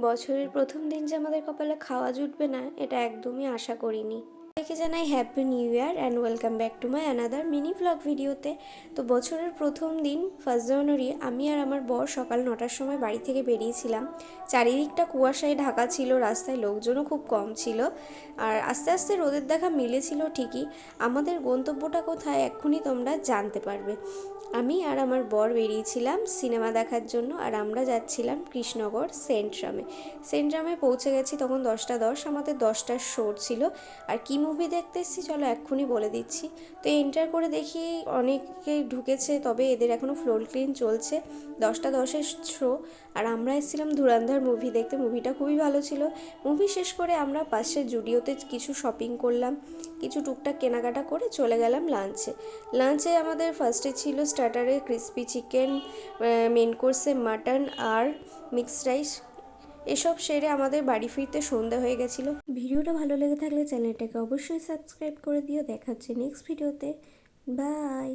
বছরের প্রথম দিন যে আমাদের কপালে খাওয়া জুটবে না, এটা একদমই আশা করিনি। সবাইকে জানাই happy new year and welcome back to my another mini vlog ভিডিওতে। তো বছরের প্রথম দিন 1 জানুয়ারি আমি আর আমার বর সকাল 9টার সময় বাড়ি থেকে বেরিয়েছিলাম। চারিদিকটা কুয়াশায় ঢাকা ছিল, রাস্তায় লোকজনও খুব কম ছিল, আর আস্তে আস্তে রোদের দেখা মিলেছিল ঠিকই। আমাদের গন্তব্যটা কোথায় এক্ষুনি তোমরা জানতে পারবে। আমি আর আমার বর বেরিয়েছিলাম সিনেমা দেখার জন্য, আর আমরা যাচ্ছিলাম কৃষ্ণনগর সেন্ট্রামে পৌঁছে গেছি তখন 10টা 10। আমাদের 10টার শো ছিল। আর কি মুভি দেখতে এসেছি চলো এক্ষুনি বলে দিচ্ছি। তো এন্টার করে দেখি অনেকে ঢুকেছে, তবে এদের এখনও ফ্লোর ক্লিন চলছে। 10টা 10-এর শো, আর আমরা এসেছিলাম ধুরন্ধর মুভি দেখতে। মুভিটা খুবই ভালো ছিল। মুভি শেষ করে আমরা পাশের জুডিওতে কিছু শপিং করলাম, কিছু টুকটাক কেনাকাটা করে চলে গেলাম লাঞ্চে আমাদের ফার্স্টে ছিল স্টার্টারে ক্রিসপি চিকেন, মেন কোর্সে মাটন আর মিক্সড রাইস। এসব সেরে আমাদের বাড়ি ফিরতে সন্ধ্যা হয়ে গেছিলো। ভিডিওটা ভালো লেগে থাকলে চ্যানেলটাকে অবশ্যই সাবস্ক্রাইব করে দিও। দেখা হচ্ছে নেক্সট ভিডিওতে। বাই।